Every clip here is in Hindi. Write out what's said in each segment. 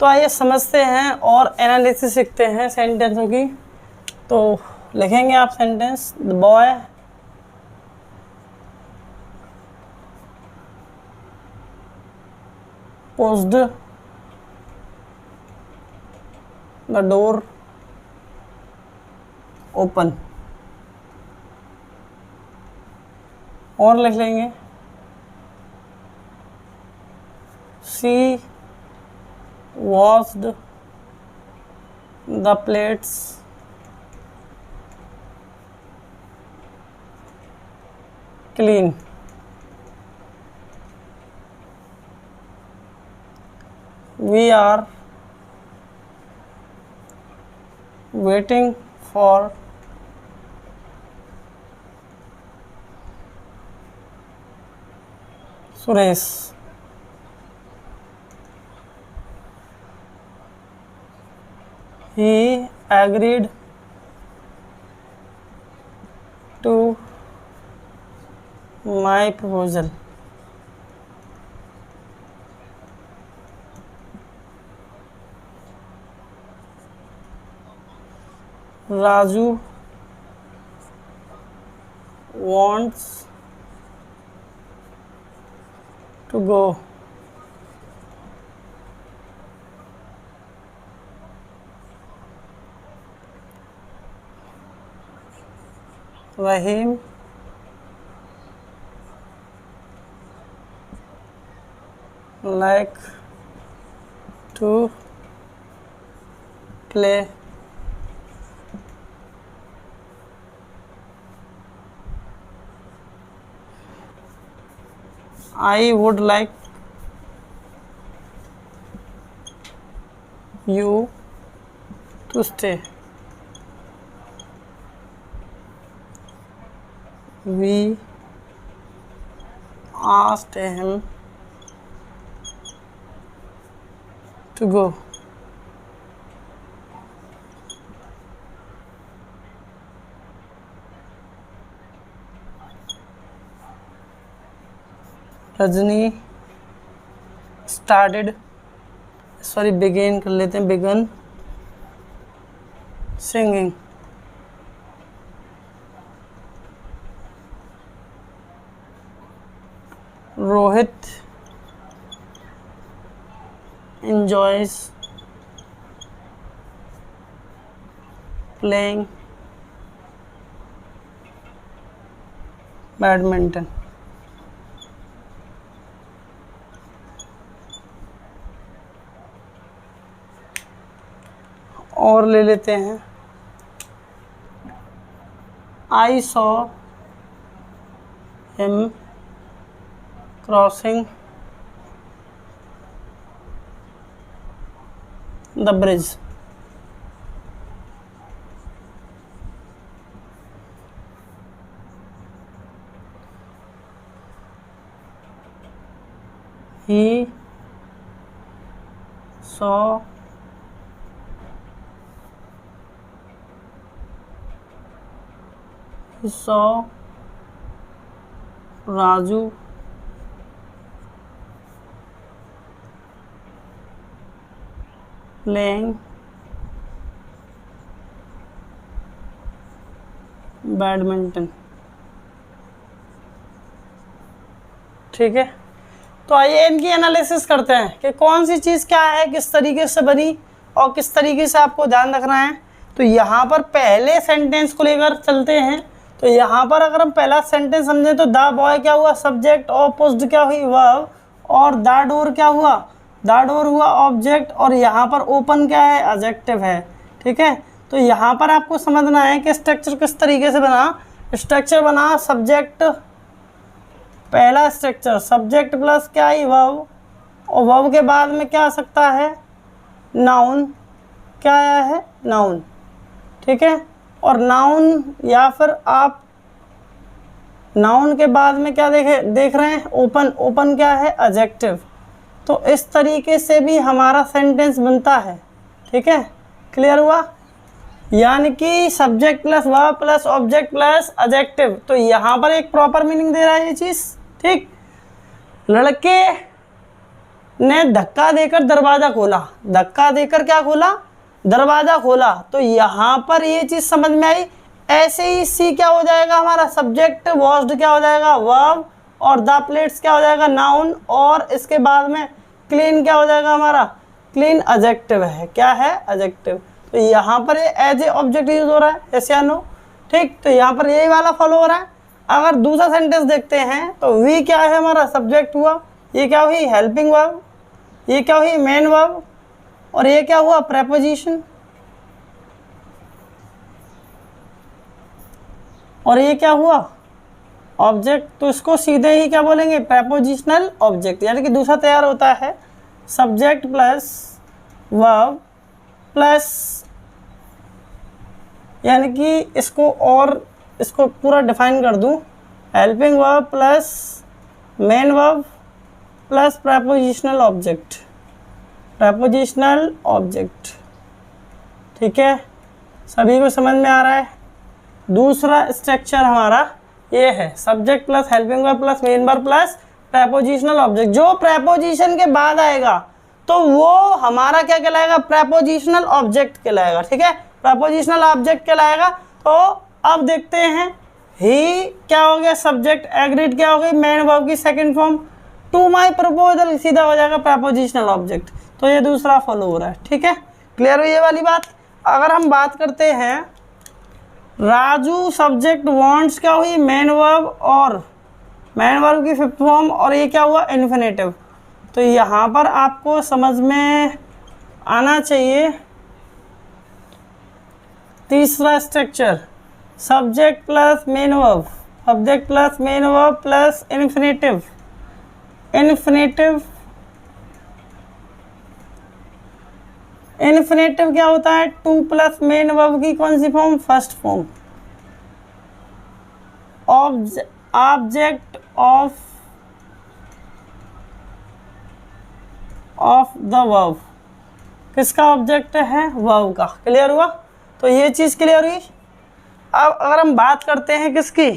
तो आइए समझते हैं और एनालिसिस सीखते हैं सेंटेंसों की। तो लिखेंगे आप sentence, the boy pushed the door open. और लिख लेंगे she washed the plates clean। We are waiting for Suresh। He agreed to my proposal। Raju wants to go। Rahim like to play I would like you to stay। We asked him to go। Rajni began कर लेते हैं, began singing। Rohit enjoys playing badminton. और ले लेते हैं I saw him crossing the bridge। He saw Raju playing badminton. ठीक है, तो आइए इनकी एनालिसिस करते हैं कि कौन सी चीज़ क्या है, किस तरीके से बनी और किस तरीके से आपको ध्यान रखना है। तो यहाँ पर पहले सेंटेंस को लेकर चलते हैं। तो यहाँ पर अगर हम पहला सेंटेंस समझें तो द बॉय क्या हुआ, सब्जेक्ट, और पुश्ड क्या हुई, वर्ब, और द डोर क्या हुआ, द डोर हुआ ऑब्जेक्ट, और यहाँ पर ओपन क्या है, एडजेक्टिव है। ठीक है, तो यहाँ पर आपको समझना है कि स्ट्रक्चर किस तरीके से बना। स्ट्रक्चर बना सब्जेक्ट, पहला स्ट्रक्चर सब्जेक्ट प्लस क्या ही वर्ब, और वर्ब के बाद में क्या आ सकता है, नाउन। क्या आया है, नाउन। ठीक है, और नाउन या फिर आप नाउन के बाद में क्या देख रहे हैं, ओपन। ओपन क्या है, एडजेक्टिव। तो इस तरीके से भी हमारा सेंटेंस बनता है। ठीक है, क्लियर हुआ। यानी कि subject plus verb plus object plus adjective. तो यहाँ पर एक प्रॉपर मीनिंग दे रहा है ये चीज़। ठीक, लड़के ने धक्का देकर दरवाज़ा खोला, धक्का देकर क्या खोला, दरवाज़ा खोला। तो यहाँ पर ये चीज़ समझ में आई। ऐसे ही सी क्या हो जाएगा हमारा, सब्जेक्ट वॉश्ड क्या हो जाएगा, वर्ब, और द प्लेट्स क्या हो जाएगा, नाउन, और इसके बाद में क्लीन क्या हो जाएगा हमारा, क्लीन एडजेक्टिव है। क्या है, एडजेक्टिव। तो यहाँ पर ये एज ए ऑब्जेक्ट यूज हो रहा है, यस या नो। ठीक, तो यहाँ पर यही वाला फॉलो हो रहा है। अगर दूसरा सेंटेंस देखते हैं तो वी क्या है हमारा, सब्जेक्ट हुआ, ये क्या हुई, हेल्पिंग वर्ब, ये क्या हुई, मेन वर्ब, और ये क्या हुआ, प्रेपोजिशन, और ये क्या हुआ, ऑब्जेक्ट। तो इसको सीधे ही क्या बोलेंगे, प्रेपोजिशनल ऑब्जेक्ट। यानी कि दूसरा तैयार होता है सब्जेक्ट प्लस वर्ब प्लस, यानी कि इसको पूरा डिफाइन कर दूं, helping verb plus main verb plus prepositional object, prepositional object. ठीक है, सभी को समझ में आ रहा है। दूसरा स्ट्रक्चर हमारा ये है, subject plus helping verb plus main verb plus prepositional object. जो प्रेपोजिशन के बाद आएगा तो वो हमारा क्या कहलाएगा, प्रेपोजिशनल ऑब्जेक्ट कहलाएगा। ठीक है, प्रेपोजिशनल ऑब्जेक्ट कहलाएगा। तो अब देखते हैं, ही क्या हो गया, सब्जेक्ट, एग्रीड क्या हो गई, मेन वर्ब की second form, to my proposal सीधा हो जाएगा प्रेपोजिशनल ऑब्जेक्ट। तो ये दूसरा फॉलो हो रहा है। ठीक है, क्लियर हुई ये वाली बात। अगर हम बात करते हैं राजू सब्जेक्ट, वांट्स क्या हुई, मेन वर्ब, और मेन वर्ब की फिफ्थ फॉर्म, और ये क्या हुआ, इन्फिनेटिव। तो यहाँ पर आपको समझ में आना चाहिए तीसरा structure, subject plus main verb, subject plus main verb plus infinitive, infinitive, infinitive क्या होता है, टू प्लस मेन वर्ब की कौन सी form, first form, object of the verb. किसका ऑब्जेक्ट है, वर्ब का। क्लियर हुआ। तो ये चीज़ क्लियर हुई। अब अगर हम बात करते हैं किसकी,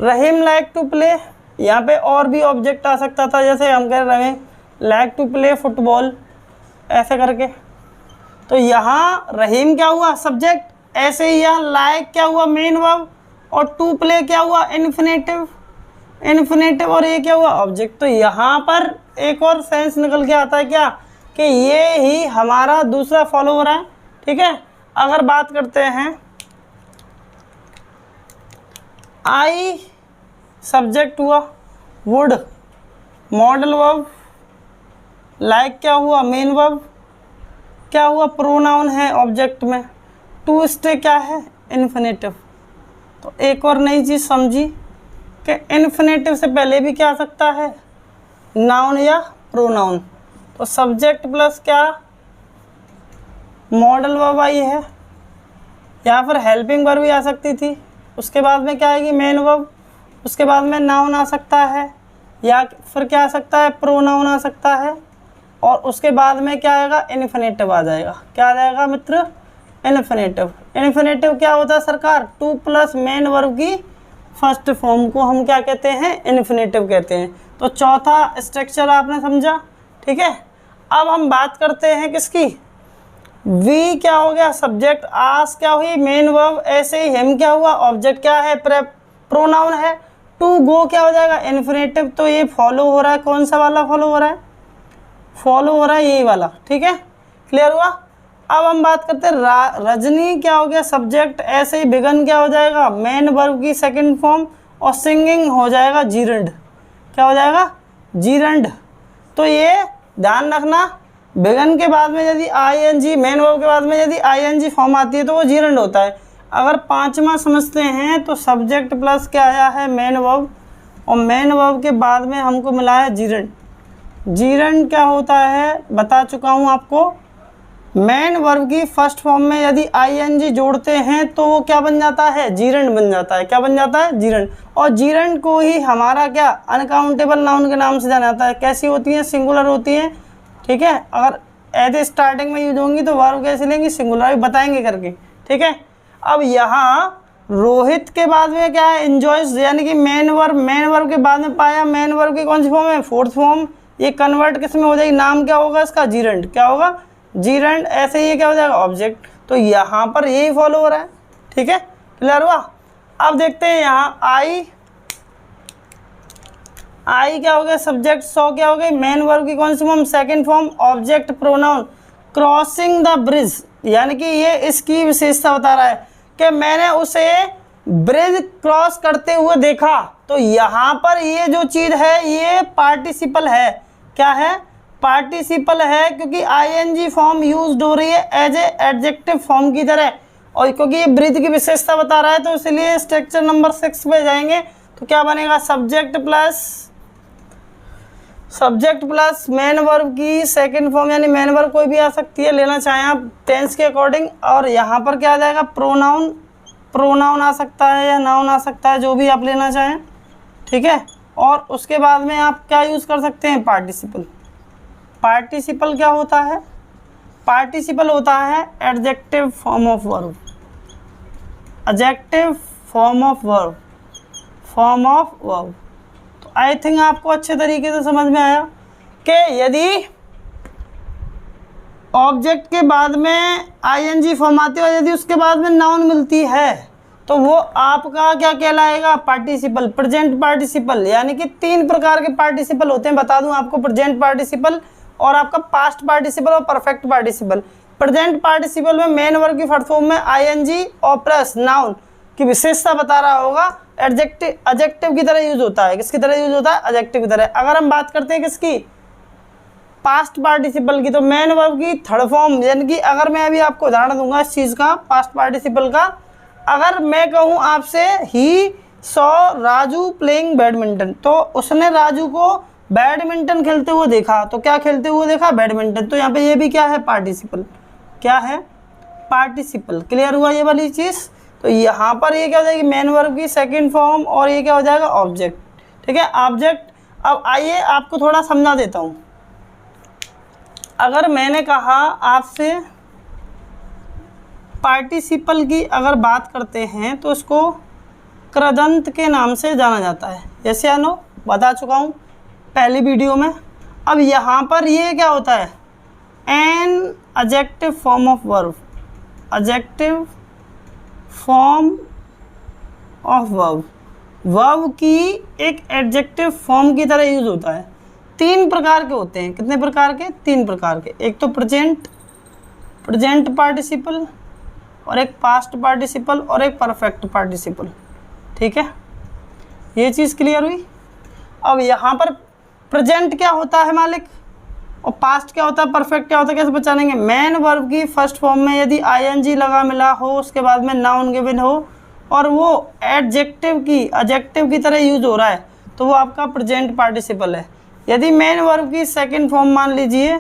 रहीम लाइक टू प्ले, यहाँ पे और भी ऑब्जेक्ट आ सकता था, जैसे हम कह रहे हैं लाइक टू प्ले फुटबॉल, ऐसे करके। तो यहाँ रहीम क्या हुआ, सब्जेक्ट, ऐसे ही यहाँ लाइक क्या हुआ, मेन वर्ब, और टू प्ले क्या हुआ, इन्फिनेटिव, इन्फिनेटिव, और ये क्या हुआ, ऑब्जेक्ट। तो यहाँ पर एक और सेंस निकल के आता है क्या, कि ये ही हमारा दूसरा फॉलो हो रहा है। ठीक है, अगर बात करते हैं आई सब्जेक्ट हुआ, वुड मॉडल वर्ब, लाइक क्या हुआ, मेन वर्ब, क्या हुआ, प्रोनाउन है ऑब्जेक्ट में, टू स्टे क्या है, इन्फिनेटिव। तो एक और नई चीज़ समझी कि इन्फिनेटिव से पहले भी क्या आ सकता है, नाउन या प्रोनाउन। तो सब्जेक्ट प्लस क्या, मॉडल वर्ब आई है, या फिर हेल्पिंग वर्ब भी आ सकती थी। उसके बाद में क्या आएगी, मेन वर्ब, उसके बाद में नाउन आ सकता है, या फिर क्या आ सकता है, प्रोनाउन आ सकता है, और उसके बाद में क्या आएगा, इन्फिनेटिव आ जाएगा। क्या आ जाएगा मित्र, इन्फिनेटिव। इन्फिनेटिव क्या होता है सरकार, टू प्लस मेन वर्ब की फर्स्ट फॉर्म को हम क्या कहते हैं, इन्फिनेटिव कहते हैं। तो चौथा स्ट्रक्चर आपने समझा। ठीक है, अब हम बात करते हैं किसकी, वी क्या हो गया, सब्जेक्ट, आस क्या हुई, मेन वर्ब, ऐसे ही हिम क्या हुआ, ऑब्जेक्ट क्या है, प्रोनाउन है, टू गो क्या हो जाएगा, इन्फिनेटिव। तो ये फॉलो हो रहा है, कौन सा वाला फॉलो हो रहा है, फॉलो हो रहा है यही वाला। ठीक है, क्लियर हुआ। अब हम बात करते हैं रजनी क्या हो गया, सब्जेक्ट, ऐसे ही बिगन क्या हो जाएगा, मेन वर्ब की सेकंड फॉर्म, और सिंगिंग हो जाएगा जीरंड। क्या हो जाएगा, जीरंड। तो ये ध्यान रखना, बिगन के बाद में यदि आईएनजी, मेन वर्ब के बाद में यदि आईएनजी फॉर्म आती है तो वो जीरंड होता है। अगर पांचवा समझते हैं तो सब्जेक्ट प्लस क्या आया है, मेन वर्ब, और मेन वर्ब के बाद में हमको मिला है जीरंड। जीरंड क्या होता है बता चुका हूँ आपको, मेन वर्ब की फर्स्ट फॉर्म में यदि आईएनजी जोड़ते हैं तो वो क्या बन जाता है, जीरंड बन जाता है। क्या बन जाता है, जीरंड। और जीरंड को ही हमारा क्या, अनकाउंटेबल नाउन के नाम से जाना जाता है। कैसी होती हैं, सिंगुलर होती हैं। ठीक है, अगर ऐसे स्टार्टिंग में यूज होंगी तो वर्ब कैसे लेंगी, सिंगुलर, बताएंगे करके। ठीक है, अब यहाँ रोहित के बाद में क्या है, एंजॉयज, यानी कि मेन वर्ब, मेन वर्ब के बाद में पाया, मेन वर्ब की कौन सी फॉर्म है, फोर्थ फॉर्म, ये कन्वर्ट किस में हो जाएगी, नाम क्या होगा इसका, जीरेंड, क्या होगा, जीरेंड। ऐसे ये क्या हो जाएगा, ऑब्जेक्ट। तो यहाँ पर यही फॉलो हो रहा है, ठीक है, क्लियर हुआ। अब देखते हैं यहाँ आई क्या हो गया, सब्जेक्ट, सो क्या हो गई, मेन वर्ब की कौन सी form, second form, object pronoun, crossing the bridge, यानी कि ये इसकी विशेषता बता रहा है कि मैंने उसे ब्रिज क्रॉस करते हुए देखा। तो यहाँ पर ये जो चीज़ है ये पार्टिसिपल है, क्या है, पार्टिसिपल है, क्योंकि आईएनजी फॉर्म यूज्ड हो रही है एज ए एडजेक्टिव फॉर्म की तरह, और क्योंकि ये ब्रिज की विशेषता बता रहा है तो इसलिए स्ट्रक्चर नंबर 6 पे जाएंगे। तो क्या बनेगा, सब्जेक्ट प्लस मेन वर्ब की सेकंड फॉर्म, यानी मेन वर्ब कोई भी आ सकती है, लेना चाहें आप टेंस के अकॉर्डिंग। और यहाँ पर क्या आ जाएगा, प्रोनाउन आ सकता है या नाउन आ सकता है, जो भी आप लेना चाहें, ठीक है। और उसके बाद में आप क्या यूज़ कर सकते हैं, पार्टिसिपल। पार्टिसिपल क्या होता है, पार्टिसिपल होता है adjective form of verb, adjective form of verb, तो आई थिंक आपको अच्छे तरीके से समझ में आया कि यदि ऑब्जेक्ट के बाद में आईएनजी फॉर्म आती है और यदि उसके बाद में नाउन मिलती है तो वो आपका क्या कहलाएगा, पार्टिसिपल, प्रेजेंट पार्टिसिपल। यानी कि 3 प्रकार के पार्टिसिपल होते हैं, बता दूं आपको, प्रेजेंट पार्टिसिपल और आपका पास्ट पार्टिसिपल और परफेक्ट पार्टिसिपल। प्रेजेंट पार्टिसिपल में मेन वर्ब की फर्स्ट फॉर्म में आईएनजी और प्लस नाउन की विशेषता बता रहा होगा, एडजेक्टिव की तरह यूज होता है। किसकी तरह यूज होता है, एडजेक्टिव की तरह। अगर हम बात करते हैं किसकी, पास्ट पार्टिसिपल की, तो मेन वर्ब की थर्ड फॉर्म, यानी कि अगर मैं अभी आपको उदाहरण दूंगा इस चीज़ का, पास्ट पार्टिसिपल का, अगर मैं कहूँ आपसे he saw Raju playing badminton, तो उसने राजू को बैडमिंटन खेलते हुए देखा, तो क्या खेलते हुए देखा, बैडमिंटन। तो यहाँ पे ये भी क्या है, पार्टिसिपल, क्या है, पार्टिसिपल। क्लियर हुआ ये वाली चीज़। तो यहाँ पर ये क्या हो जाएगी, मेन वर्ब की सेकंड फॉर्म, और ये क्या हो जाएगा, ऑब्जेक्ट, ठीक है, ऑब्जेक्ट। अब आइए आपको थोड़ा समझा देता हूँ। अगर मैंने कहा आपसे पार्टिसिपल की अगर बात करते हैं तो इसको कृदंत के नाम से जाना जाता है, जैसे अनु बता चुका हूँ पहली वीडियो में। अब यहाँ पर ये क्या होता है, an adjective form of verb, adjective form of verb, verb की एक एडजेक्टिव फॉर्म की तरह यूज होता है। 3 प्रकार के होते हैं, कितने प्रकार के, 3 प्रकार के। एक तो प्रेजेंट पार्टिसिपल, और एक पास्ट पार्टिसिपल, और एक परफेक्ट पार्टिसिपल, ठीक है, ये चीज़ क्लियर हुई। अब यहाँ पर प्रेजेंट क्या होता है मालिक, और पास्ट क्या होता है, परफेक्ट क्या होता है, कैसे पहचानेंगे। मेन वर्ब की फर्स्ट फॉर्म में यदि आईएनजी लगा मिला हो, उसके बाद में नाउन गिवन हो, और वो एडजेक्टिव की तरह यूज हो रहा है, तो वो आपका प्रेजेंट पार्टिसिपल है। यदि मेन वर्ब की सेकंड फॉर्म मान लीजिए,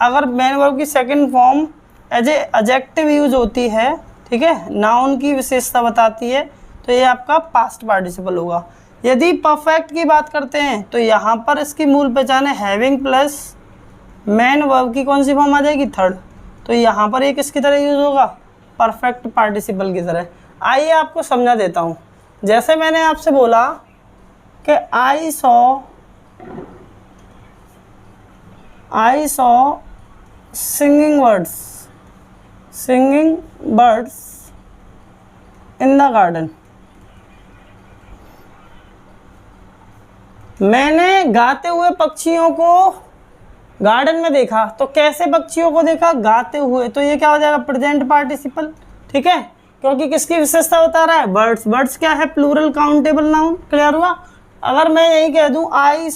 अगर मेन वर्ब की second form as a adjective use होती है, ठीक है, नाउन की विशेषता बताती है, तो ये आपका पास्ट पार्टिसिपल होगा। यदि परफेक्ट की बात करते हैं तो यहाँ पर इसकी मूल पहचान है हैविंग प्लस मेन वर्ब की कौन सी फॉर्म आ जाएगी, थर्ड। तो यहाँ पर ये किसकी तरह यूज होगा, परफेक्ट पार्टिसिपल की तरह। आइए आपको समझा देता हूँ। जैसे मैंने आपसे बोला कि I saw singing birds in the garden, मैंने गाते हुए पक्षियों को गार्डन में देखा। तो कैसे पक्षियों को देखा, गाते हुए, तो ये क्या हो जाएगा, प्रेजेंट पार्टिसिपल, ठीक है, क्योंकि किसकी विशेषता बता रहा है, बर्ड्स। बर्ड्स क्या है, प्लूरल काउंटेबल नाउन। क्लियर हुआ। अगर मैं यही कह दूं I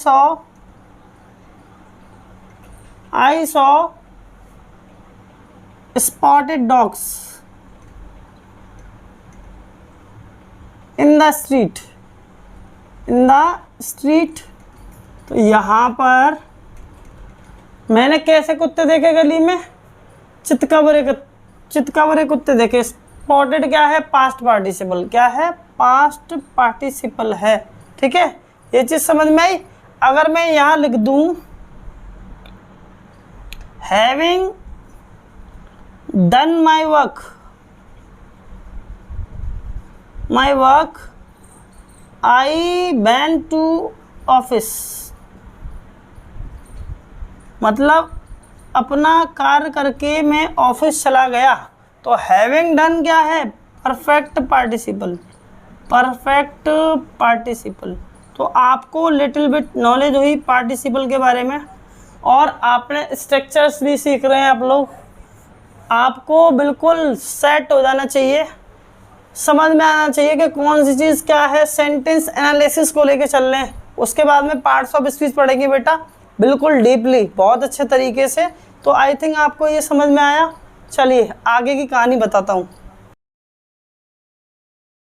saw spotted dogs in the street, तो यहाँ पर मैंने कैसे कुत्ते देखे गली में, चितकबरे कुत्ते देखे। स्पॉटेड क्या है, पास्ट पार्टिसिपल, क्या है, पास्ट पार्टिसिपल है, ठीक है, ये चीज़ समझ में आई। अगर मैं यहाँ लिख दूँ having done my work I went to office, मतलब अपना कार्य करके मैं ऑफिस चला गया, तो हैविंग डन क्या है, परफेक्ट पार्टिसिपल, परफेक्ट पार्टिसिपल। तो आपको लिटिल बिट नॉलेज हुई पार्टिसिपल के बारे में, और आपने स्ट्रक्चर्स भी सीख रहे हैं आप लोग। आपको बिल्कुल सेट हो जाना चाहिए, समझ में आना चाहिए कि कौन सी चीज़ क्या है। सेंटेंस एनालिसिस को लेके चल रहे हैं, उसके बाद में पार्ट्स ऑफ स्पीच पढ़ेंगे बेटा, बिल्कुल डीपली, बहुत अच्छे तरीके से। तो आई थिंक आपको ये समझ में आया। चलिए आगे की कहानी बताता हूँ।